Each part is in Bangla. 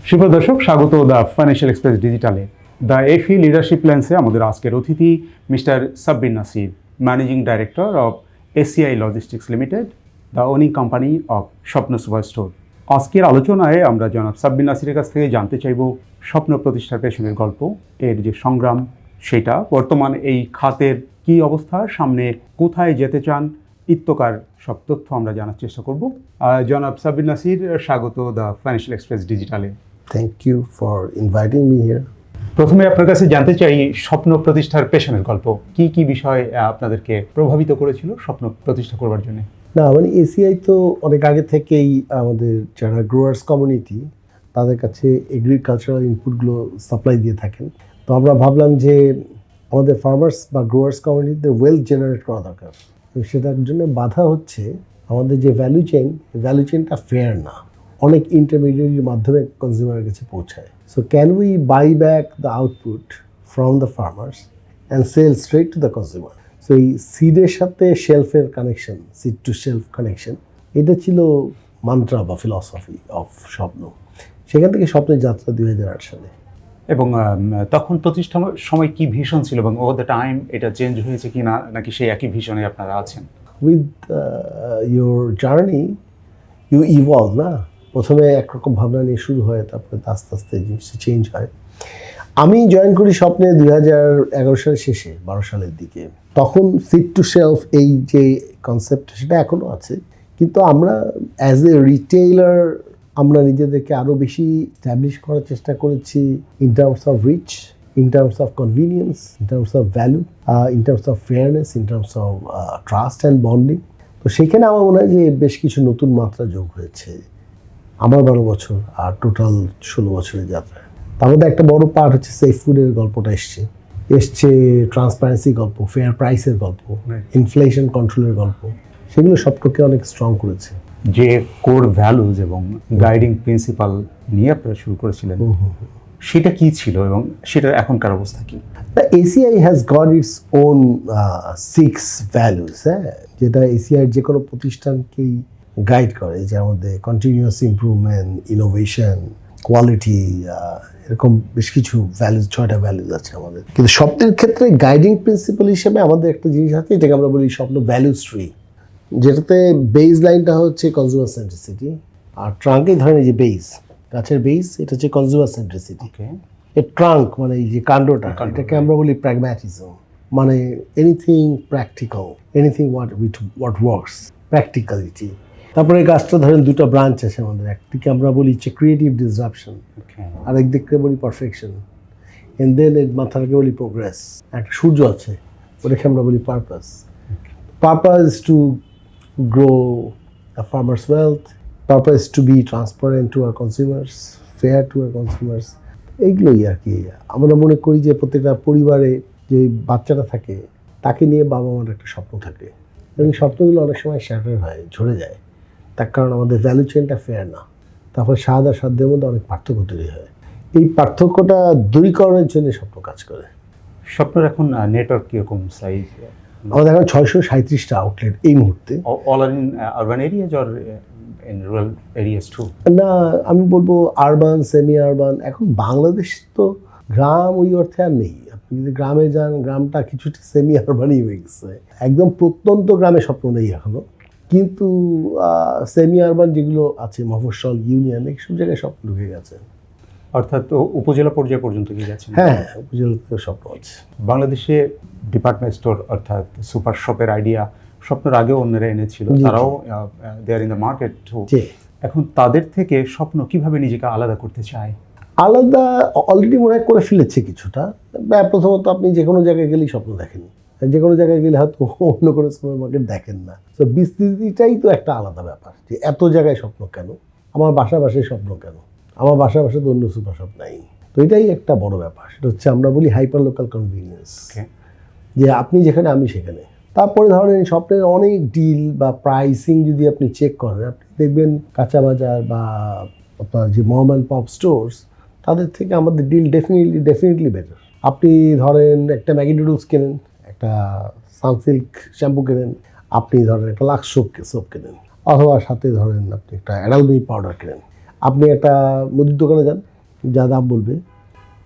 সুপ্রিয় দর্শক, স্বাগত দ্য ফাইন্যান্সিয়াল এক্সপ্রেস ডিজিটালে। দ্য এফি লিডারশিপ ল্যান্সে আমাদের আজকের অতিথি mister Sabbir Nasir, managing director of ACI logistics limited, the owning company of Shwapno super store. আজকের আলোচনায় আমরা জনাব সাব্বির নাসিরের কাছ থেকে জানতে চাইব স্বপ্ন প্রতিষ্ঠার পেছনের গল্প, এর যে সংগ্রাম সেটা, বর্তমান এই খাতের কী অবস্থা, সামনে কোথায় যেতে চান ইত্যকার সব তথ্য আমরা জানার চেষ্টা করব। জনাব সাব্বির নাসির, স্বাগত দ্য ফাইন্যান্সিয়াল এক্সপ্রেস ডিজিটালে। Thank you for inviting me here. প্রথমে আপনার কাছে জানতে চাই স্বপ্ন প্রতিষ্ঠার পেছনের গল্প, কি কি বিষয় আপনাদেরকে প্রভাবিত করেছিল স্বপ্ন প্রতিষ্ঠা করবার জন্য? না মানে এসিআই তো অনেক আগে থেকেই আমাদের যারা গ্রোয়ার্স কমিউনিটি তাদের কাছে এগ্রিকালচারাল ইনপুটগুলো সাপ্লাই দিয়ে থাকেন। তো আমরা ভাবলাম যে আমাদের ফার্মার্স বা গ্রোয়ার্স কমিউনিটিদের ওয়েলথ জেনারেট করা দরকার। তো সেটার জন্য বাধা হচ্ছে আমাদের যে ভ্যালু চেইনটা ফেয়ার না, অনেক ইন্টারমিডিয়েটের মাধ্যমে কনজিউমারের কাছে পৌঁছায়। So can we buy back the output from the farmers and sell straight to the consumer? So এই সিডের সাথে শেলফের connection, seed to shelf connection, এটা ছিল মান্ত্রা বা ফিলসফি অফ স্বপ্ন। সেখান থেকে স্বপ্নের যাত্রা 2008 সালে। এবং তখন প্রতিষ্ঠার সময় কি ভিশন ছিল এবং ওভার দ্য টাইম এটা চেঞ্জ হয়েছে কি না, নাকি সেই একই ভিশনে আপনারা আছেন? With your journey you evolve না, প্রথমে একরকম ভাবনা নিয়ে শুরু হয়, তারপরে আস্তে আস্তে জিনিসটা চেঞ্জ হয়। আমি জয়েন করি স্বপ্নে 2011 সালের শেষে, 12 সালের দিকে। তখন সিট টু শেলফ এই যে কনসেপ্ট সেটা এখনও আছে, কিন্তু আমরা অ্যাজ এ রিটেইলার আমরা নিজেদেরকে আরও বেশি স্ট্যাবলিশ করার চেষ্টা করেছি in terms of reach, in terms of convenience, in terms of value, in terms of fairness, in terms of trust and bonding. তো সেখানে আমার মনে হয় যে বেশ কিছু নতুন মাত্রা যোগ হয়েছে আমার 12 বছর আর টোটাল 16 বছরের যাত্রায়। তার মধ্যে একটা বড় পার্ট হচ্ছে সেফ ফুডের গল্পটা এসছে ট্রান্সপারেন্সি গল্প, ফেয়ার প্রাইসের গল্প, ইনফ্লেশন কন্ট্রোলের গল্প, সেগুলো সবটাকে অনেক স্ট্রং করেছে। যে কোর ভ্যালুজ এবং গাইডিং প্রিন্সিপাল নিয়ে আপনারা শুরু করেছিলেন, সেটা কি ছিল এবং সেটার এখনকার অবস্থা কি? ACI has got its own 6 values, হ্যাঁ, যেটা এসিআইয়ের যে কোনো প্রতিষ্ঠানকেই গাইড করে, যার মধ্যে কন্টিনিউয়াস ইমপ্রুভমেন্ট, ইনোভেশন, কোয়ালিটি, এরকম বেশ কিছু ভ্যালুজ, 6টা ভ্যালুজ আছে আমাদের। কিন্তু স্বপ্নের ক্ষেত্রে গাইডিং প্রিন্সিপাল হিসেবে আমাদের একটা জিনিস আছে, এটাকে আমরা বলি স্বপ্ন ভ্যালুজ ট্রি, যেটাতে বেস লাইনটা হচ্ছে কনজিউমার সেন্ট্রিসিটি, আর ট্রাঙ্কেই ধরেন যে বেস, গাছের বেস, এটা হচ্ছে কনজিউমার সেন্ট্রিসিটি। এর ট্রাঙ্ক মানে এই যে কাণ্ডটা, এটাকে আমরা বলি প্র্যাগম্যাটিজম, মানে anything practical, anything what works, practicality. তারপরে গাছটা ধরেন 2টা ব্রাঞ্চ আছে আমাদের, একদিকে আমরা বলি হচ্ছে ক্রিয়েটিভ ডিসরাপশন, আর একদিকে বলি পারফেকশন, এন্ড দেন এর মাথাটাকে বলি প্রোগ্রেস। একটা সূর্য আছে, ওটাকে আমরা বলি purpose. Purpose to grow a farmer's wealth, purpose to be transparent to our consumers, fair to our consumers. এইগুলোই আর কি। আমরা মনে করি যে প্রত্যেকটা পরিবারে যে বাচ্চাটা থাকে তাকে নিয়ে বাবা মার একটা স্বপ্ন থাকে, এবং স্বপ্নগুলো অনেক সময় শ্যাটার হয়, ঝরে যায়, তার কারণ আমাদের ভ্যালু চেনটা ফেয়ার না। তারপরে স্বাদ আর সাধ্যের মধ্যে অনেক পার্থক্য তৈরি হয়। এই পার্থক্যটা দূরীকরণের জন্য স্বপ্ন কাজ করে। স্বপ্নের এখন নেটওয়ার্ক কীরকম সাইজ? আমাদের এখন 637টা আউটলেট এই মুহূর্তে। All are in urban areas or in rural areas too? না, আমি বলবো আরবান, সেমি আরবান। এখন বাংলাদেশ তো গ্রাম ওই অর্থে আর নেই। আপনি যদি গ্রামে যান, গ্রামটা কিছুটা সেমি আরবানই হয়ে গেছে। একদম প্রত্যন্ত গ্রামে স্বপ্ন নেই এখনো, কিন্তু সেমি আরবান যেগুলো আছে, মফস্বল, ইউনিয়ন, এইসব জায়গায় স্বপ্ন ঢুকে গেছে। অর্থাৎ উপজেলা পর্যায় পর্যন্ত কি যাচ্ছে? হ্যাঁ, উপজেলাতে স্বপ্ন আছে। বাংলাদেশে ডিপার্টমেন্ট স্টোর অর্থাৎ সুপার শপের আইডিয়া স্বপ্নের আগেও অন্যরা এনেছিল, তারাও দে আর ইন দ্য মার্কেট। এখন তাদের থেকে স্বপ্ন কিভাবে নিজেকে আলাদা করতে চায়? আলাদা অলরেডি মনে হয় করে ফেলেছে কিছুটা। প্রথমত আপনি যে কোনো জায়গায় গেলেই স্বপ্ন দেখেন, যে কোনো জায়গায় গেলে হয়তো অন্য কোনো সুপার মার্কেট দেখেন না। তো বিস্তৃতিটাই তো একটা আলাদা ব্যাপার, যে এত জায়গায় স্বপ্ন কেন, আমার বাসায় স্বপ্ন কেন, আমার বাসায় তো অন্য সুপার শপ নাই। তো এটাই একটা বড় ব্যাপার, সেটা হচ্ছে আমরা বলি হাইপার লোকাল কনভিনিয়েন্স, যে আপনি যেখানে আমি সেখানে। তারপরে ধরেন স্বপ্নের অনেক ডিল বা প্রাইসিং যদি আপনি চেক করেন, আপনি দেখবেন কাঁচা বাজার বা আপনার যে মম অ্যান্ড পপ স্টোর্স, তাদের থেকে আমাদের ডিল ডেফিনেটলি বেটার। আপনি ধরেন একটা ম্যাগি নুডলস কেনেন, একটা সানসিল্ক শ্যাম্পু কেনেন, আপনি ধরেন একটা লাক্স সোপ কেনেন, অথবা সাথে ধরেন আপনি একটা অ্যাডালমি পাউডার কেনেন, আপনি একটা মুদির দোকানে যান, যা দাম বলবে,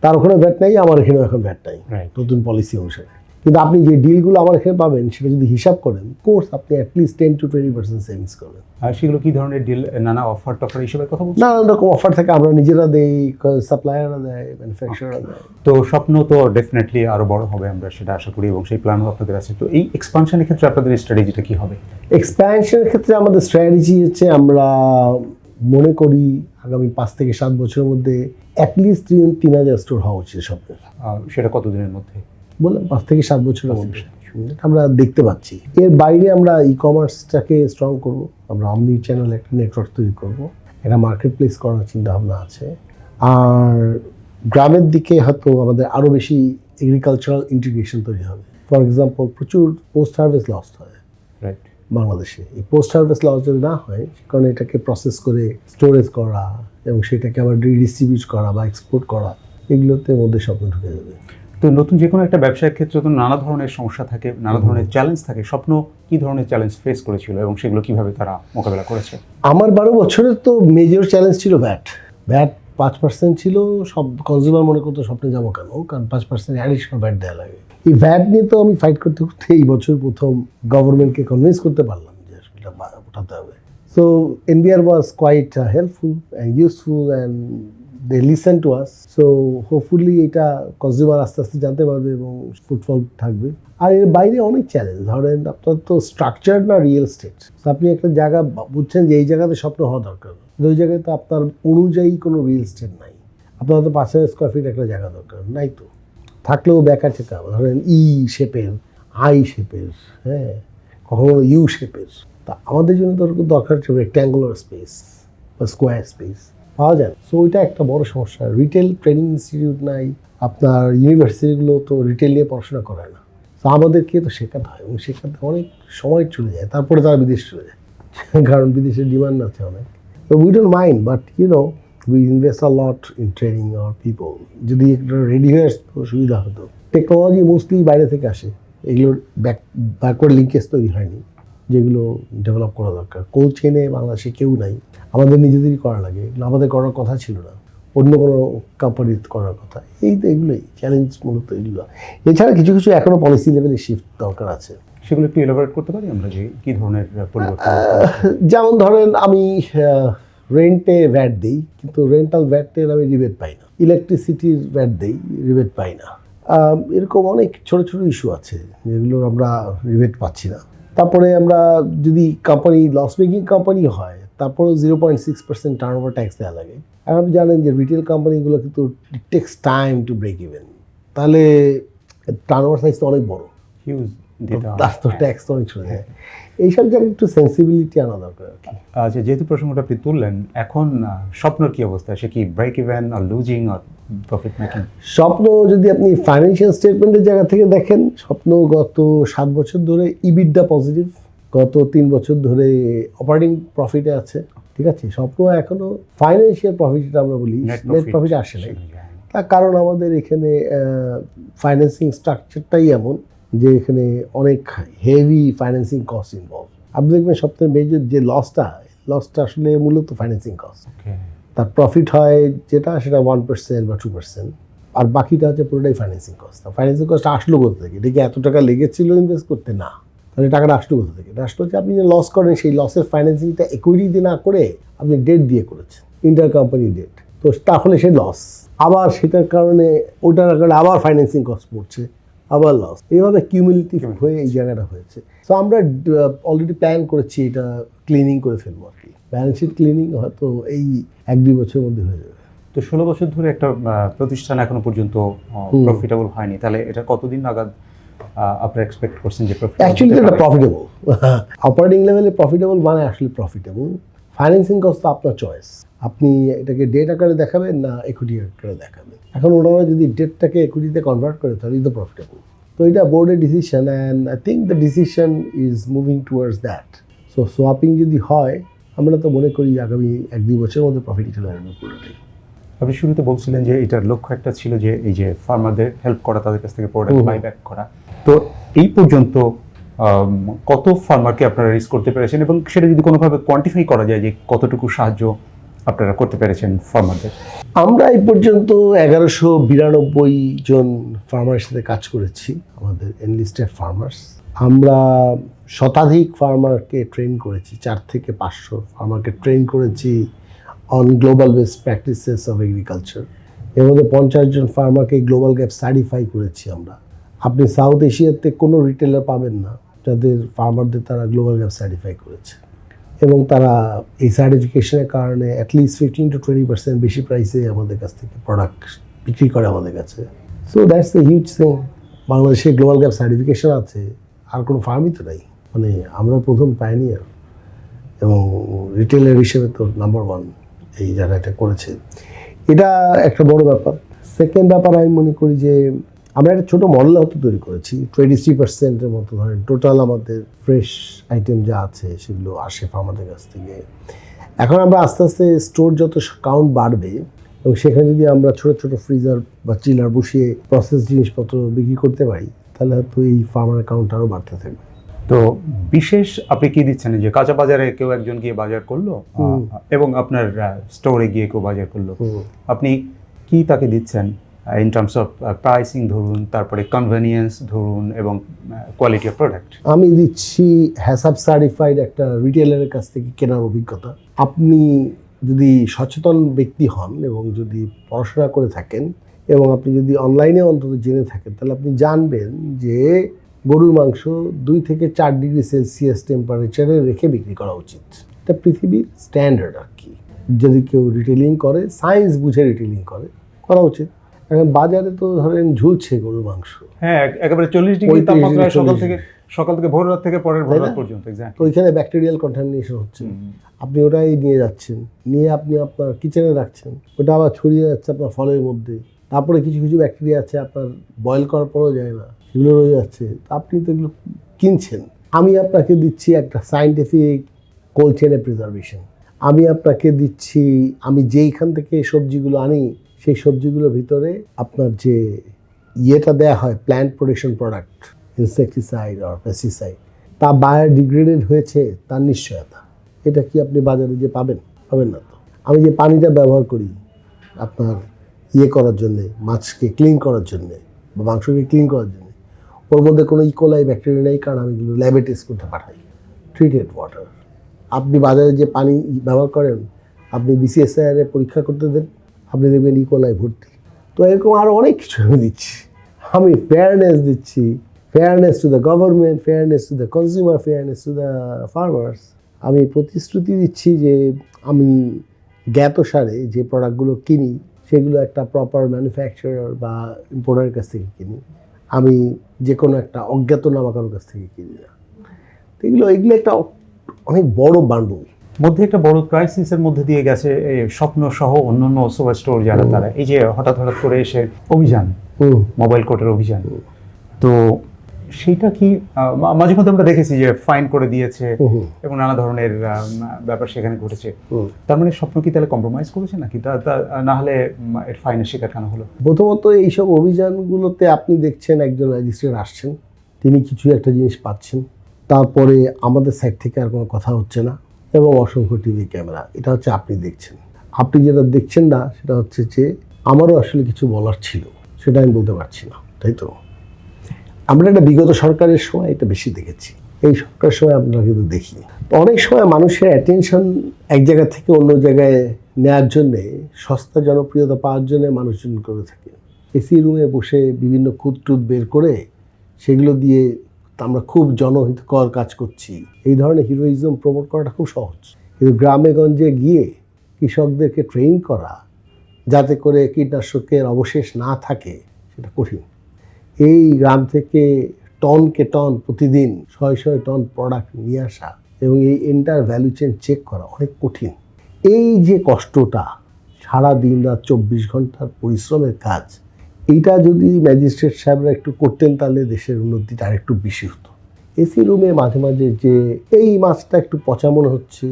তার ওখানে ভ্যাট নাই, আমার এখানেও এখন ভ্যাট নাই Right. নতুন পলিসি অনুসারে। কিন্তু আপনি যে ডিলগুলো আমার এখানে পাবেন সেটা যদি হিসাব করেন, কোর্স আপনি অ্যাটলিস্ট 10-20% সেভিংস করবেন। আর সেগুলো কি ধরনের ডিল, নানা অফার টফার হিসেবে কথা বলছেন? নানান রকম অফার থাকে, আমরা নিজেরা দেই, সাপ্লায়াররা দেয়, ম্যানুফ্যাকচারাররা দেয়। তো স্বপ্ন তো ডেফিনেটলি আরো বড় হবে, আমরা সেটা আশা করি, এবং সেই প্ল্যানও আপনাদের আছে। তো এই এক্সপানশনের ক্ষেত্রে আপনাদের স্ট্র্যাটেজিটা কি হবে? এক্সপ্যানশনের ক্ষেত্রে আমাদের স্ট্র্যাটেজি হচ্ছে, আমরা মনে করি আগামী 5 থেকে 7 বছরের মধ্যে অ্যাটলিস্ট 3,000 স্টোর হওয়া উচিত স্বপ্নের। সেটা কতদিনের মধ্যে? বললাম 5 থেকে 7 বছরের মধ্যে আমরা দেখতে পাচ্ছি। এর বাইরে আমরা ই কমার্সটাকে স্ট্রং করব, আমরা অমনি চ্যানেল একটা নেটওয়ার্ক তৈরি করব, একটা মার্কেট প্লেস করার চিন্তা ভাবনা আছে। আর গ্রামের দিকে হয়তো আমাদের আরও বেশি এগ্রিকালচারাল ইন্টিগ্রেশন তৈরি হবে। ফর এক্সাম্পল, প্রচুর পোস্ট হারভেস্ট লস হয় রাইট। বাংলাদেশে। এই পোস্ট হারভেস্ট লস যদি না হয়, কারণ এটাকে প্রসেস করে স্টোরেজ করা এবং সেটাকে আবার রিডিস্ট্রিবিউট করা বা এক্সপোর্ট করা, এগুলোতে মধ্যে স্বপ্ন ঢুকে যাবে। তো নতুন যে কোনো একটা ব্যবসায়ের ক্ষেত্রে তো নানা ধরনের সমস্যা থাকে, নানা ধরনের চ্যালেঞ্জ থাকে। স্বপ্ন কি ধরনের চ্যালেঞ্জ ফেস করেছিল এবং সেগুলো কিভাবে তারা মোকাবেলা করেছে? আমার 12 বছরের তো মেজর চ্যালেঞ্জ ছিল ভ্যাট 5% ছিল। সব কনজিউমার মনে করতো স্বপ্নে যাবো কেন, কারণ 5% অ্যাডিশনাল ভ্যাট দেওয়া লাগে। এই ভ্যাট নিয়ে তো আমি ফাইট করতে করতে এই বছর প্রথম গভর্নমেন্টকে কনভিন্স করতে পারলাম যে এটা উঠাতে হবে। So NBR was quite helpful and useful and they listen to us. So hopefully এটা কনজিউমার আস্তে আস্তে জানতে পারবে এবং ফুটফল থাকবে। আর এর বাইরে অনেক চ্যালেঞ্জ, ধরেন আপনার তো স্ট্রাকচার না রিয়েল এস্টেট। আপনি একটা জায়গা বুঝছেন যে এই জায়গাতে স্বপ্ন হওয়া দরকার, ওই জায়গায় তো আপনার অনুযায়ী কোনো রিয়েল এস্টেট নাই। আপনার তো 5,000 স্কোয়ার ফিট একটা জায়গা দরকার নাই, তো থাকলেও বেকার চেকা, ধরেন শেপের, শেপের, হ্যাঁ, কখনো ইউ শেপের। তা আমাদের জন্য দরকার হচ্ছে রেক্ট্যাঙ্গুলার স্পেস বা স্কোয়ার স্পেস, পাওয়া যায়। সো ওইটা একটা বড় সমস্যা। রিটেল ট্রেনিং ইনস্টিটিউট নাই, আপনার ইউনিভার্সিটিগুলো তো রিটেল নিয়ে পড়াশোনা করায় না। তো আমাদেরকে তো শেখাতে হয় এবং শেখাতে অনেক সময় চলে যায়, তারপরে তারা বিদেশ চলে যায়, কারণ বিদেশের ডিমান্ড আছে অনেক। তো we don't mind, but we invest a lot in training our people. যদি একটা রেডি হয়ে আসতো সুবিধা হতো। টেকনোলজি মোস্টলি বাইরে থেকে আসে, এগুলোর ব্যাকওয়ার্ড লিঙ্কেজ তৈরি হয়নি, যেগুলো ডেভেলপ করা দরকার। কোল্ড চেইনে বাংলাদেশে কেউ নাই, আমাদের নিজেদেরই করা লাগে। এগুলো আমাদের করার কথা ছিল না, অন্য কোনো কোম্পানির করার কথা। এই তো এগুলোই চ্যালেঞ্জ, মূলত এগুলো। এছাড়া কিছু কিছু এখনও পলিসি লেভেলে শিফট দরকার আছে। সেগুলো একটু এলাবোরেট করতে পারি আমরা, যে কী ধরনের পরিবর্তন? যেমন ধরেন, আমি রেন্টে ভ্যাট দিই, কিন্তু রেন্টাল ভ্যাটের আমি রিবেট পাই না। ইলেকট্রিসিটির ভ্যাট দিই, রিবেট পাই না। এরকম অনেক ছোটো ছোটো ইস্যু আছে যেগুলো আমরা রিবেট পাচ্ছি না। তারপরে আমরা যদি কোম্পানি লস মেকিং কোম্পানি হয়, তারপরেও 0.6% টার্নওভার ট্যাক্স দেওয়া লাগে। আর আপনি জানেন যে রিটেল কোম্পানিগুলো কিন্তু takes time to break even, তাহলে টার্নওভার সাইজ তো অনেক বড়, হিউজ, তার তো ট্যাক্স তো অনেক চলে যায়। এইসব জায়গায় একটু সেন্সিবিলিটি আনা দরকার আর কি। আচ্ছা, যেহেতু প্রসঙ্গটা আপনি তুললেন, এখন স্বপ্নর কি অবস্থা? সে কি ব্রেক ইভেন আর লুজিং আর প্রফিট মেকিং? স্বপ্ন যদি আপনি ফাইন্যান্সিয়াল স্টেটমেন্টের জায়গা থেকে দেখেন, স্বপ্ন গত 7 বছর ধরে ইবিডা পজিটিভ, গত 3 বছর ধরে অপারেটিং প্রফিটে আছে। ঠিক আছে, স্বপ্ন এখনো ফাইন্যান্সিয়াল প্রফিট, আমরা বলি নেট প্রফিট আসে নাই। তার কারণ আমাদের এখানে ফাইন্যান্সিং স্ট্রাকচারটাই এমন যে এখানে অনেক হেভি ফাইন্যান্সিং কস্ট ইনভলভ। আপনি দেখবেন সবথেকে মেজর যে লসটা আসলে মূলত ফাইন্যান্সিং কস্ট। তার প্রফিট হয় যেটা, সেটা 1% বা 2%, আর বাকিটা হচ্ছে পুরোটাই ফাইন্যান্সিং কস্ট। ফাইন্যান্সিং কস্ট আসলো কোথা থেকে? এটা কি এত টাকা লেগেছিল ইনভেস্ট করতে? না। তাহলে টাকাটা আসলো কোথা থেকে? এটা আসলো হচ্ছে আপনি যে লস করেন, সেই লসের ফাইন্যান্সিংটা ইকুইটি দিয়ে না করে আপনি ডেট দিয়ে করেছেন, ইন্টার কোম্পানি ডেট। তো তাহলে সে লস, আবার সেটার কারণে ওটার কারণে আবার ফাইন্যান্সিং কস্ট পড়ছে, আবার লস। এইভাবে কিউমুলেটিভ হয়ে এই জায়গাটা হয়েছে। তো আমরা অলরেডি প্ল্যান করেছি এটা ক্লিনিং করে ফেলবো আর কি। ব্যালেন্স শিট ক্লিনিং হয়তো এই 1-2 বছরের মধ্যে হয়ে যাবে। তো 16 বছর ধরে একটা প্রতিষ্ঠান এখনো পর্যন্ত প্রফিটেবল হয়নি, তাহলে এটা কতদিন নাগাদ আপনারা এক্সপেক্ট করছেন যে প্রফিট? অ্যাকচুয়ালি এটা প্রফিটেবল, অপারেটিং লেভেলে প্রফিটেবল, মানে আসলে প্রফিটেবল। ফাইন্যান্সিং কস্ট তো আপনার চয়েস, আপনি এটাকে ডেট আকারে দেখাবেন না ইকুইটি আকারে দেখাবেন। এখন ওনারা যদি ডেটটাকে ইকুইটিতে কনভার্ট করে, তাহলে তো প্রফিটেবল। তো এটা বোর্ডের decision, and I think the decision is moving towards that. So swapping যদি হয়, আমরা তো মনে করি আগামী 1-2 বছরের মধ্যে প্রফিট চলে আসবে পুরোটাই। আপনি শুরুতে বলছিলেন যে এটার লক্ষ্য একটা ছিল যে এই যে ফার্মারদের হেল্প করা, তাদের কাছ থেকে প্রোডাক্ট বাইব্যাক করা। তো এই পর্যন্ত কত ফার্মারকে আপনারা রিস্ক করতে পেরেছেন, এবং সেটা যদি কোনোভাবে কোয়ান্টিফাই করা যায় যে কতটুকু সাহায্য আপনারা করতে পেরেছেন ফার্মারদের? আমরা এই পর্যন্ত 1192 জন ফার্মারের সাথে কাজ করেছি, আমাদের এনলিস্টেড ফার্মার্স। আমরা শতাধিক ফার্মারকে ট্রেন করেছি, 4 থেকে 500 ফার্মারকে ট্রেন করেছি on global best practices of agriculture. এর মধ্যে 50 জন ফার্মারকে গ্লোবাল গ্যাপ সার্টিফাই করেছি আমরা। আপনি সাউথ এশিয়াতে কোনো রিটেলার পাবেন না যাদের ফার্মারদের তারা গ্লোবাল গ্যাপ সার্টিফাই করেছে, এবং তারা এই সার্টিফিকেশনের কারণে অ্যাটলিস্ট 15 to 20% বেশি প্রাইসে আমাদের কাছ থেকে প্রোডাক্ট বিক্রি করে আমাদের কাছে। So that's the huge thing. বাংলাদেশে গ্লোবাল গ্যাপ সার্টিফিকেশন আছে, আর কোনো ফার্মই তো নাই। মানে আমরা প্রথম পাইনিয়ার, এবং রিটেলার হিসেবে তো নাম্বার 1 এই যারা এটা করেছে। এটা একটা বড় ব্যাপার। সেকেন্ড ব্যাপার আমি মনে করি যে আমরা একটা ছোটো মডেল হয়তো তৈরি করেছি, 23% মতো ধরেন টোটাল আমাদের ফ্রেশ আইটেম যা আছে সেগুলো আসে ফার্মারদের কাছ থেকে। এখন আমরা আস্তে আস্তে স্টোর যত কাউন্ট বাড়বে, এবং সেখানে যদি আমরা ছোটো ছোটো ফ্রিজার বা চিলার বসিয়ে প্রসেস জিনিসপত্র বিক্রি করতে পারি, তাহলে হয়তো এই ফার্মার কাউন্ট আরও বাড়তে থাকবে। তো বিশেষ আপনি কি দিচ্ছেন যে কাঁচা বাজারে কেউ একজন গিয়ে বাজার করলো এবং আপনার স্টোরে গিয়ে কেউ বাজার করলো, আপনি কি তাকে দিচ্ছেন ইন টার্মস অফ প্রাইসিং ধরুন, তারপরে কনভেনিয়েন্স ধরুন, এবং কোয়ালিটি অফ প্রোডাক্ট? আমি দিচ্ছি হ্যাসাব সার্টিফাইড একটা রিটেলারের কাছ থেকে কেনার অভিজ্ঞতা। আপনি যদি সচেতন ব্যক্তি হন এবং যদি পড়াশোনা করে থাকেন, এবং আপনি যদি অনলাইনে অন্তত জেনে থাকেন, তাহলে আপনি জানবেন যে গরুর মাংস 2 থেকে 4 ডিগ্রি সেলসিয়াস টেম্পারেচারে রেখে বিক্রি করা উচিত। এটা পৃথিবীর স্ট্যান্ডার্ড আর কি। যদি কেউ রিটেলিং করে, সায়েন্স বুঝে রিটেলিং করা উচিত। এখন বাজারে তো ধরেন ঝুলছে গরুর মাংস, হ্যাঁ, একেবারে 40 ডিগ্রি তাপমাত্রা সকাল থেকে ভোর রাত থেকে পরের ভোর রাত পর্যন্ত। তো ওইখানে ব্যাকটেরিয়াল কন্টামিনেশন হচ্ছে। আপনি ওটাই নিয়ে যাচ্ছেন, নিয়ে আপনি আপনার কিচেনে রাখছেন, ওটা আবার ছড়িয়ে যাচ্ছে আপনার ফলের মধ্যে। তারপরে কিছু কিছু ব্যাকটেরিয়া আছে আপনার বয়েল করার পরও যায় না, সেগুলো রয়ে যাচ্ছে। আপনি তো এগুলো কিনছেন। আমি আপনাকে দিচ্ছি একটা সায়েন্টিফিক কোল্ড চেনে প্রিজার্ভেশন। আমি আপনাকে দিচ্ছি, আমি যেইখান থেকে সবজিগুলো আনি সেই সবজিগুলোর ভিতরে আপনার যে ইয়েটা দেওয়া হয়, প্ল্যান্ট প্রোটেকশন প্রোডাক্ট, ইনসেকটিসাইড আর পেস্টিসাইড, তা বায়োডিগ্রেডেড হয়েছে তার নিশ্চয়তা। এটা কি আপনি বাজারে যে পাবেন না তো। আমি যে পানিটা ব্যবহার করি আপনার করার জন্যে, মাছকে ক্লিন করার জন্যে বা মাংসকে ক্লিন করার জন্যে, ওর মধ্যে কোনো ইকোলাই ব্যাকটেরিয়া নেই, কারণ আমি এগুলো ল্যাবে টেস্ট করতে পাঠাই, ট্রিটেড ওয়াটার। আপনি বাজারে যে পানি ব্যবহার করেন, আপনি BCSIR পরীক্ষা করতে দেন, আপনি দেখবেন ইকোলাই ভর্তি। তো এরকম আরও অনেক কিছু আমি দিচ্ছি। আমি ফেয়ারনেস দিচ্ছি, fairness to the government, fairness two the consumer, fairness to the farmers. আমি প্রতিশ্রুতি দিচ্ছি যে আমি জ্ঞাতসারে যে প্রোডাক্টগুলো কিনি সেগুলো একটা প্রপার ম্যানুফ্যাকচারার বা ইম্পোর্টারের কাছ থেকে কিনি। আমি যে কোনো একটা অজ্ঞাতনামা কারোর কাছ থেকে কিনি না। তো এগুলো একটা অনেক বড় বান্ডল মধ্যে একটা বড় ক্রাইসিসের মধ্যে দিয়ে গেছে স্বপ্ন সহ অন্যান্য সুপার স্টোর যারা, তারা এই যে হঠাৎ করে এসে অভিযান, মোবাইল কোর্টের অভিযান, তো সেইটা কি মাঝে মধ্যে আমরা দেখেছি যে ফাইন করে দিয়েছে এবং নানা ধরনের ব্যাপার সেখানে ঘটেছে। তার মানে স্বপ্ন কি তাহলে কম্প্রোমাইজ করেছে নাকি? না হলে এর ফাইনের শিকার কেন হলো? প্রথমত এইসব অভিযানগুলোতে আপনি দেখছেন একজন ম্যাজিস্ট্রেট আসছেন, তিনি কিছু একটা জিনিস পাচ্ছেন, তারপরে আমাদের সাইড থেকে আর কোনো কথা হচ্ছে না, এবং অসংখ্য টিভি ক্যামেরা। এটা হচ্ছে আপনি দেখছেন। আপনি যেটা দেখছেন না সেটা হচ্ছে যে আমারও আসলে কিছু বলার ছিল, সেটা আমি বলতে পারছি না, তাই তো। আমরা একটা বিগত সরকারের সময় এটা বেশি দেখেছি, এই সরকারের সময় আপনারা কিন্তু দেখিনি। অনেক সময় মানুষের অ্যাটেনশন এক জায়গা থেকে অন্য জায়গায় নেওয়ার জন্যে, সস্তা জনপ্রিয়তা পাওয়ার জন্যে মানুষজন করে থাকে। এসি রুমে বসে বিভিন্ন খুঁত বের করে সেগুলো দিয়ে আমরা খুব জনহিতকর কাজ করছি, এই ধরনের হিরোইজম প্রমোট করাটা খুব সহজ। কিন্তু গ্রামে গঞ্জে গিয়ে কৃষকদেরকে ট্রেন করা যাতে করে কীটনাশকের অবশেষ না থাকে, সেটা কঠিন। এই গ্রাম থেকে টনকে টন প্রতিদিন 100 টন প্রোডাক্ট নিয়ে আসা এবং এই এন্টার ভ্যালু চেন চেক করা অনেক কঠিন। এই যে কষ্টটা, সারা দিন রাত 24 ঘন্টার পরিশ্রমের কাজ, এইটা যদি ম্যাজিস্ট্রেট সাহেবরা একটু করতেন তাহলে দেশের উন্নতিটা আর একটু বেশি হতো। এসি রুমে মাঝে মাঝে যে এই মাছটা একটু পচা মনে হচ্ছে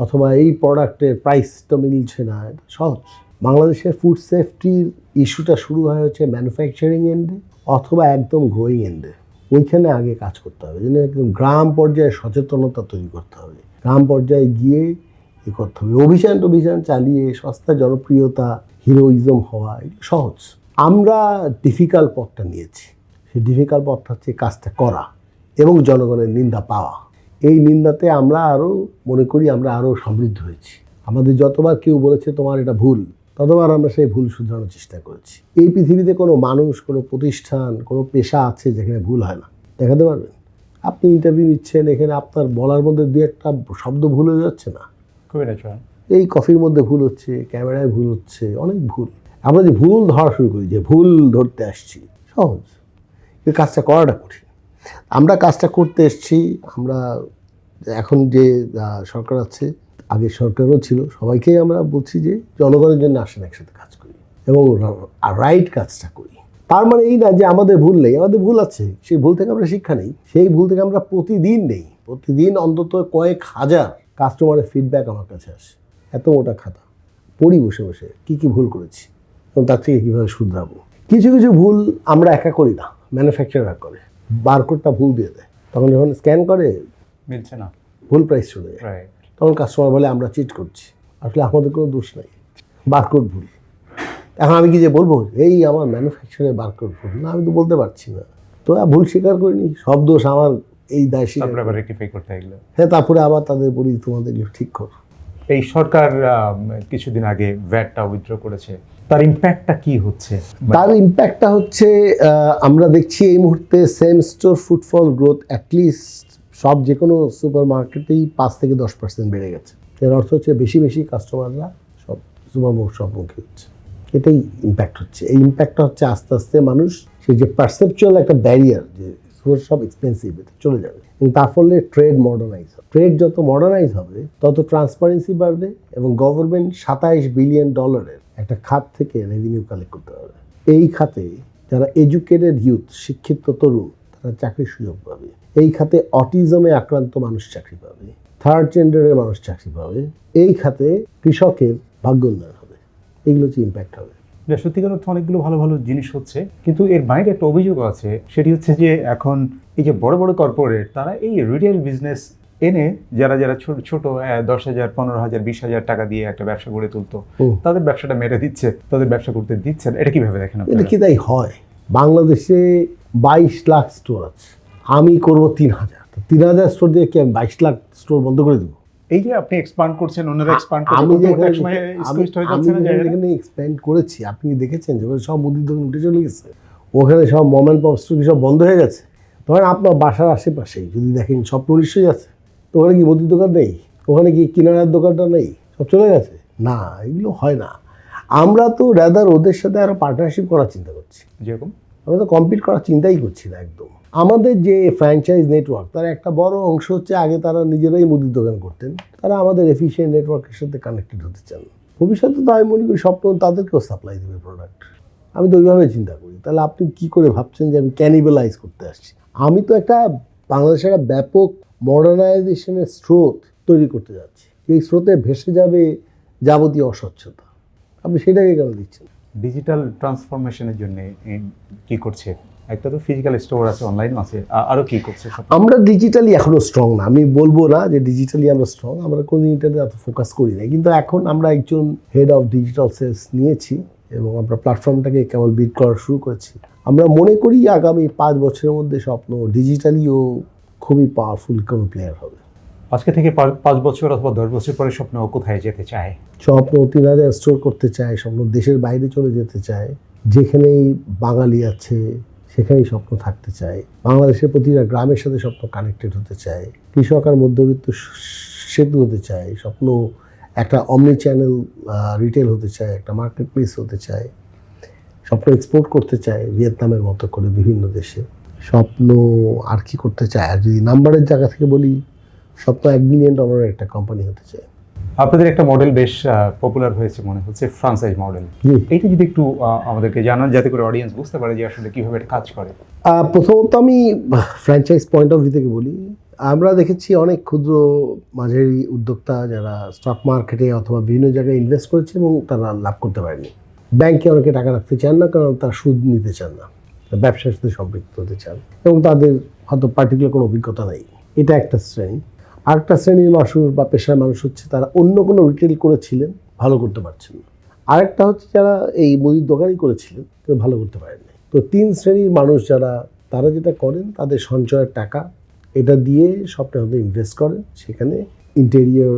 অথবা এই প্রোডাক্টের প্রাইসটা মিলছে না, এটা সহজ। বাংলাদেশের ফুড সেফটির ইস্যুটা শুরু হচ্ছে ম্যানুফ্যাকচারিং এন্ডে অথবা একদম গ্রোয়িং এন্ডে। ওইখানে আগে কাজ করতে হবে, যেন একদম গ্রাম পর্যায়ে সচেতনতা তৈরি করতে হবে। গ্রাম পর্যায়ে গিয়ে এ করতে হবে। অভিযান চালিয়ে সস্তা জনপ্রিয়তা, হিরোইজম হওয়া এগুলো সহজ। আমরা ডিফিকাল্ট পথটা নিয়েছি। সেই ডিফিকাল্ট পথটা হচ্ছে কাজটা করা এবং জনগণের নিন্দা পাওয়া। এই নিন্দাতে আমরা আরও মনে করি আমরা আরও সমৃদ্ধ হয়েছি। আমাদের যতবার কেউ বলেছে তোমার এটা ভুল, ততবার আমরা সেই ভুল শুধরানোর চেষ্টা করেছি। এই পৃথিবীতে কোনো মানুষ, কোনো প্রতিষ্ঠান, কোনো পেশা আছে যেখানে ভুল হয় না? দেখাতে পারবেন? আপনি ইন্টারভিউ নিচ্ছেন, এখানে আপনার বলার মধ্যে দু একটা শব্দ ভুল হয়ে যাচ্ছে না? খুবই ন্যাচারাল। এই কফির মধ্যে ভুল হচ্ছে, ক্যামেরায় ভুল হচ্ছে, অনেক ভুল। আমরা যে ভুল ধরা শুরু করি, যে ভুল ধরতে আসছি, সহজ, এই কাজটা করাটা কঠিন। আমরা কাজটা করতে এসছি। আমরা এখন যে সরকার আছে, আগের সরকারও ছিল, সবাইকেই আমরা বলছি যে জনগণের জন্য আসেন, একসাথে কাজ করি এবং রাইট কাজটা করি। তার মানে এই না যে আমাদের ভুল নেই, আমাদের ভুল আছে। সেই ভুল থেকে আমরা শিক্ষা নেই, সেই ভুল থেকে আমরা প্রতিদিন নেই। প্রতিদিন অন্তত কয়েক হাজার কাস্টমারের ফিডব্যাক আমার কাছে আসে। এত মোটা খাতা পড়ি বসে বসে কী কী ভুল করেছি এবং তার থেকে কীভাবে শুধরাবো। কিছু কিছু ভুল আমরা একা করি না, ম্যানুফ্যাকচারার করে। বারকোডটা ভুল দিয়ে দেয়, তখন যখন স্ক্যান করে মিলছে না, ভুল প্রাইস চলে যায়। রাইট। তখন কাস্টমার বলে আমরা চিট করছি। আসলে আমাদের কোনো দোষ নাই, বারকোড ভুল। এখন আমি কি যে বলবো এই আমার ম্যানুফ্যাকচারে বারকোড ভুল? না, আমি তো বলতে পারছি না। তো ভুল স্বীকার করিনি, সব দোষ আমার, এই দায় স্বীকার। তারপরে আবার রেকটিফাই করতে গেলো। হ্যাঁ, তারপরে আবার তাদের বলি তোমাদের এগুলো ঠিক করো। এই সরকার কিছুদিন আগে ভ্যাটটা উইথড্র করেছে, তার ইম্প্যাক্টটা কি হচ্ছে? তার ইম্প্যাক্টটা হচ্ছে আমরা দেখছি এই মুহূর্তে same store footfall growth at least সব যে কোনো সুপার মার্কেটেই 5 থেকে 10% বেড়ে গেছে। এর অর্থ হচ্ছে বেশি বেশি কাস্টমাররা সব সুপারমুখী হচ্ছে। এটাই ইম্প্যাক্ট হচ্ছে। এই ইম্প্যাক্টটা হচ্ছে আস্তে আস্তে মানুষ সেই যে পারসেপচুয়াল একটা ব্যারিয়ার, যে সব এক্সপেন্সিভ, এটা চলে যাবে। এবং তার ফলে ট্রেড মডার্নাইজ হবে। ট্রেড যত মডার্নাইজ হবে তত ট্রান্সপারেন্সি বাড়বে এবং গভর্নমেন্ট $27 বিলিয়ন একটা খাত থেকে রেভিনিউ কালেক্ট করতে পারবে। এই খাতে যারা এডুকেটেড ইউথ, শিক্ষিত তরুণ, তারা চাকরির সুযোগ পাবে। এই খাতে অটিজমে আক্রান্ত মানুষ চাকরি পাবে, থার্ড জেন্ডারের মানুষ চাকরি পাবে। এই খাতে কৃষকের ভাগ্য উন্নয়ন হবে। এইগুলো হচ্ছে ইম্প্যাক্ট হবে। সত্যিকার অর্থে অনেকগুলো ভালো ভালো জিনিস হচ্ছে, কিন্তু এর বাইরে একটা অভিযোগ আছে। সেটি হচ্ছে যে এখন এই যে বড় বড় কর্পোরেট, তারা এই রিটেল বিজনেস এনে যারা যারা ছোট ছোট 10,000, 15,000, 20,000 টাকা দিয়ে একটা ব্যবসা গড়ে তুলতো, তাদের ব্যবসাটা মেরে দিচ্ছে, তাদের ব্যবসা করতে দিচ্ছেন। এটা কিভাবে দেখেন এটা কি তাই হয়? বাংলাদেশে 22 লাখ স্টোর আছে, আমি করবো 3,000। 3,000 স্টোর দিয়ে কি আমি 22 লাখ স্টোর বন্ধ করে দেবো? এই যে আপনি এক্সপ্যান্ড করছেন, ওনারা এক্সপ্যান্ড করছেন, আমি যেখানে এক্সপ্যান্ড করেছি, আপনি দেখেছেন যে সব মুদির দোকান উঠে চলে গেছে, ওখানে সব মম অ্যান্ড পপ স্টোর সব বন্ধ হয়ে গেছে। ধরেন আপনার বাসার আশেপাশেই যদি দেখেন স্বপ্ন নিশ্চয়ই আছে, তো ওখানে কি মুদির দোকান নেই? ওখানে কি কিনারার দোকানটা নেই? সব চলে গেছে? না, এগুলো হয় না। আমরা তো রাদার ওদের সাথে আরও পার্টনারশিপ করার চিন্তা করছি। যেরকম আমরা তো কম্পিট করার চিন্তাই করছি না একদম। আমাদের যে ফ্র্যাঞ্চাইজ নেটওয়ার্ক, তার একটা বড় অংশ হচ্ছে আগে তারা নিজেরাই মুদির দোকান করতেন, তারা আমাদের এফিশিয়েন্ট নেটওয়ার্কের সাথে কানেক্টেড হতে চান। ভবিষ্যতে তো আমি মনে করি স্বপ্ন তাদেরকেও সাপ্লাই দেবে প্রোডাক্ট। আমি তো ওইভাবে চিন্তা করি। তাহলে আপনি কি করে ভাবছেন যে আমি ক্যানিবালাইজ করতে আসছি? আমি তো একটা বাংলাদেশের একটা ব্যাপক মডার্নাইজেশনের স্রোত তৈরি করতে যাচ্ছি। এই স্রোতে ভেসে যাবে যাবতীয় অস্বচ্ছতা। আপনি সেটাকে কেন দিচ্ছেন? ডিজিটাল ট্রান্সফরমেশনের জন্য কি করছে? একটা তো ফিজিক্যাল স্টোর আছে, অনলাইনও আছে, আরও কি করছে? আমরা ডিজিটালি এখনও স্ট্রং না। আমি বলবো না যে ডিজিটালি আমরা স্ট্রং, আমরা কোনো ইন্টারনেটে এত ফোকাস করি না। কিন্তু এখন আমরা একজন হেড অফ ডিজিটাল সেলস নিয়েছি এবং আমরা প্ল্যাটফর্মটাকে কেবল বিল্ড করা শুরু করেছি। আমরা মনে করি আগামী 5 বছরের মধ্যে স্বপ্ন ডিজিটালিও খুবই পাওয়ারফুল কোনো প্লেয়ার হবে। আজকে থেকে 5 বছর অথবা 10 বছর পরে স্বপ্ন কোথায় যেতে চায়? স্বপ্ন 3,000 স্টোর করতে চায়, স্বপ্ন দেশের বাইরে চলে যেতে চায়, যেখানেই বাঙালি আছে সেখানেই স্বপ্ন থাকতে চায়, বাংলাদেশের প্রতিটা গ্রামের সাথে স্বপ্ন কানেক্টেড হতে চায়, কৃষক আর মধ্যবিত্ত সেতু হতে চায়, স্বপ্ন একটা অমনি চ্যানেল রিটেল হতে চায়, একটা মার্কেট প্লেস হতে চায়, স্বপ্ন এক্সপোর্ট করতে চায় ভিয়েতনামের মতো করে বিভিন্ন দেশে, স্বপ্ন আর কি করতে চায়। আর যদি নাম্বারের জায়গা থেকে বলি, স্বপ্ন $1 বিলিয়ন একটা কোম্পানি হতে চায়। আপনাদের একটা মডেল বেশ পপুলার হয়েছে মনে হচ্ছে, ফ্রাঞ্চাইজ মডেল। এইটা যদি একটু আমাদেরকে জানান, যাতে করে অডিয়েন্স বুঝতে পারে যে আসলে কীভাবে এটা কাজ করে। প্রথমত আমি ফ্র্যাঞ্চাইজ পয়েন্ট অফ ভিউ থেকে বলি। আমরা দেখেছি অনেক ক্ষুদ্র মাঝারি উদ্যোক্তা যারা স্টক মার্কেটে অথবা বিভিন্ন জায়গায় ইনভেস্ট করেছে এবং তারা লাভ করতে পারেনি। ব্যাংকে অনেকে টাকা রাখতে চান না, কারণ তারা সুদ নিতে চান না, ব্যবসার সাথে সম্পৃক্ত হতে চান এবং তাদের হয়তো পার্টিকুলার কোনো অভিজ্ঞতা নেই। এটা একটা শ্রেণী। আরেকটা শ্রেণীর মানুষ বা পেশার মানুষ হচ্ছে তারা অন্য কোনো রিটেল করেছিলেন, ভালো করতে পারছেন না। আরেকটা হচ্ছে যারা এই মুদির দোকানই করেছিলেন, কেউ ভালো করতে পারেননি। তো 3 শ্রেণীর মানুষ যারা, তারা যেটা করেন তাদের সঞ্চয়ের টাকা এটা দিয়ে স্বপ্নের মধ্যে ইনভেস্ট করেন, সেখানে ইন্টেরিয়র,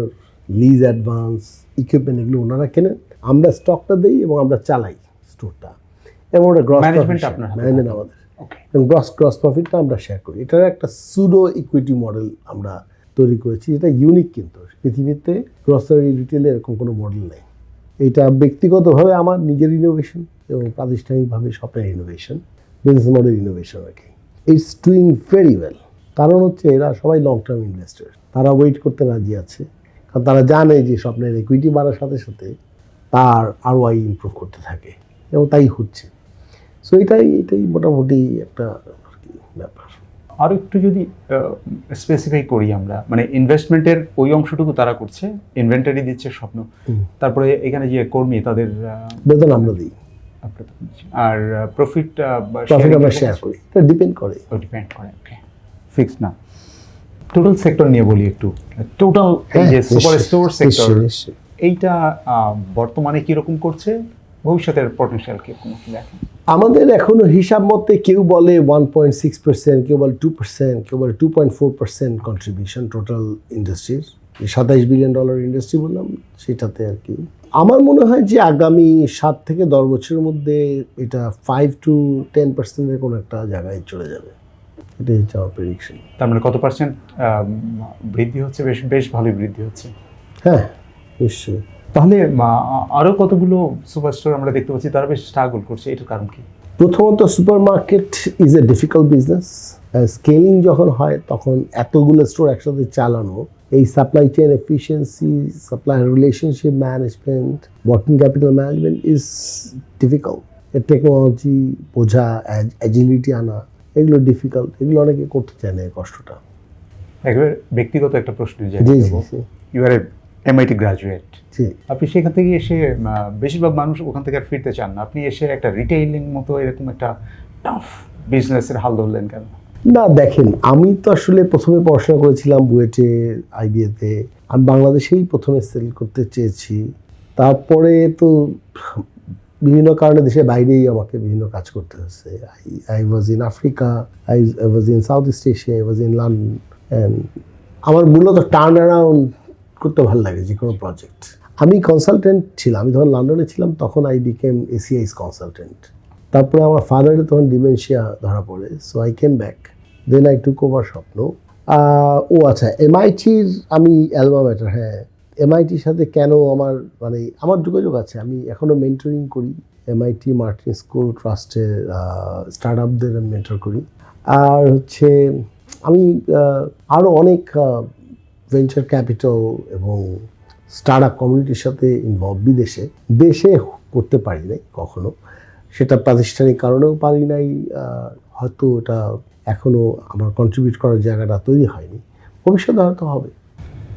লিজ অ্যাডভান্স, ইকুইপমেন্ট এগুলো ওনারা কেনেন, আমরা স্টকটা দিই এবং আমরা চালাই স্টোরটা, এবং ওটা গ্রস ম্যানেজমেন্ট আপনার হাতে ম্যানেজমেন্ট আমাদের, ওকে। এবং গ্রস প্রফিটটা আমরা শেয়ার করি। এটার একটা সুডো ইকুইটি মডেল আমরা তৈরি করেছি, এটা ইউনিক, কিন্তু পৃথিবীতে গ্রসারি রিটেলে এরকম কোনো মডেল নেই। এটা ব্যক্তিগতভাবে আমার নিজের ইনোভেশন এবং প্রাতিষ্ঠানিকভাবে স্বপ্নের ইনোভেশন, বিজনেস মডেল ইনোভেশন আর কি। It's doing very well. কারণ হচ্ছে এরা সবাই লং টার্ম ইনভেস্টার, তারা ওয়েট করতে রাজি আছে, কারণ তারা জানে যে স্বপ্নের ইকুইটি বাড়ার সাথে সাথে তার ROI ইমপ্রুভ করতে থাকে, এবং তাই হচ্ছে। সো এটাই মোটামুটি একটা আর কি ব্যাপার। আর একটু যদি স্পেসিফাই করি আমরা, মানে ইনভেস্টমেন্টের ওই অংশটুকু তারা করছে, ইনভেন্টারি দিচ্ছে স্বপ্ন, তারপরে এখানে যে কর্মী তাদের বেতন আমরা দিই, আর প্রফিট আমরা শেয়ার করি, এটা ডিপেন্ড করে। ওকে, ফিক্স না। টোটাল সেক্টর নিয়ে বলি একটু, টোটাল এই যে সুপার স্টোর সেক্টর, এইটা বর্তমানে কিরকম করছে, ভবিষ্যতের পটেনশিয়াল কিরকম দেখেন? আমাদের এখনো হিসাব মতে কেউ বলে 1.6%, কেউ বলে 2%, কেউ বলে 2.4% কন্ট্রিবিউশন টোটাল ইন্ডাস্ট্রির, $27 বিলিয়ন ইন্ডাস্ট্রি বললাম সেটাতে আর কি। আমার মনে হয় যে আগামী 7 থেকে 10 বছরের মধ্যে এটা 5 to 10%-এর কোনো একটা জায়গায় চলে যাবে, এটাই হচ্ছে আমার প্রেডিকশন। তার মানে কত পার্সেন্ট বৃদ্ধি হচ্ছে? বেশ ভালোই বৃদ্ধি হচ্ছে। হ্যাঁ, নিশ্চয়ই। তাহলে আরও কতগুলো সুপার স্টোর আমরা দেখতে পাচ্ছি তারা বেশ স্ট্রাগল করছে, এটার কারণ কি? প্রথমত, super market is a difficult business. Scaling যখন হয় তখন এতগুলো স্টোর একসাথে চালানো, এই supply chain efficiency, supply relationship management, working capital management is difficult. Technology বোঝা, অ্যাজিলিটি আনা, এগুলো ডিফিকাল্ট, এগুলো অনেকে করতে চায় না এই কষ্টটা। একবার ব্যক্তিগত একটা প্রশ্ন, ইউ আর MIT গ্রাজুয়েট, আপনি সেখান থেকে এসে, বেশিরভাগ মানুষ ওখান থেকে আর ফিরতে চান না, আপনি এসে একটা রিটেইলিং মতো এরকম একটা টাফ বিজনেসের হাল ধরলেন কেন? না দেখেন, আমি তো আসলে প্রথমে পড়াশোনা করেছিলাম বুয়েটে, IBA-তে। আমি বাংলাদেশেই প্রথমে সেল করতে চেয়েছি, তারপরে তো বিভিন্ন কারণে দেশের বাইরেই আমাকে বিভিন্ন কাজ করতে হয়েছে। I was in Africa, I was in south east Asia, I was in London. আমার মূলত টার্ন অ্যারাউন্ড করতে ভালো লাগে যে কোনো প্রজেক্ট। আমি কনসালটেন্ট ছিলাম, আমি যখন লন্ডনে ছিলাম তখন আই বিকেম ACI's কনসালটেন্ট। তারপরে আমার ফাদারের তখন ডিমেনশিয়া ধরা পড়ে, so I came back, then I took over Shwapno. ও আচ্ছা, MITর আমি অ্যালমা ম্যাটার, হ্যাঁ, MITর সাথে কেন আমার মানে আমার যোগাযোগ আছে, আমি এখনও মেন্টরিং করি, MIT মার্টিন স্কুল ট্রাস্টের স্টার্ট আপদের মেন্টর করি। আর হচ্ছে আমি আরও অনেক ভেঞ্চার ক্যাপিটাল এবং স্টার্ট আপ কমিউনিটির সাথে ইনভলভ, দেশে করতে পারি নাই কখনো, সেটা প্রাতিষ্ঠানিক কারণেও পারি নাই, হয়তো এটা এখনও আমার কন্ট্রিবিউট করার জায়গাটা তৈরি হয়নি, ভবিষ্যতে হয়তো হবে।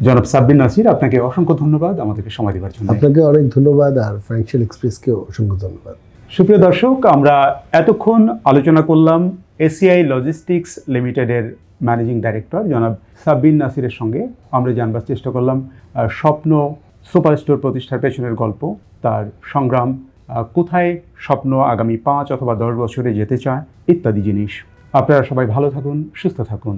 জনাব সাব্বির নাসির, আপনাকে অসংখ্য ধন্যবাদ আমাদেরকে সময় দেওয়ার জন্য। আপনাকে অনেক ধন্যবাদ, আর ফাইন্যান্সিয়াল এক্সপ্রেসকেও অসংখ্য ধন্যবাদ। সুপ্রিয় দর্শক, আমরা এতক্ষণ আলোচনা করলাম ACI লজিস্টিক্স লিমিটেডের ম্যানেজিং ডাইরেক্টর জনাব সাব্বির নাসিরের সঙ্গে। আমরা জানবার চেষ্টা করলাম স্বপ্ন সুপার স্টোর প্রতিষ্ঠার পেছনের গল্প, তার সংগ্রাম, কোথায় স্বপ্ন আগামী 5 অথবা 10 বছরে যেতে চায় ইত্যাদি জিনিস। আপনারা সবাই ভালো থাকুন, সুস্থ থাকুন।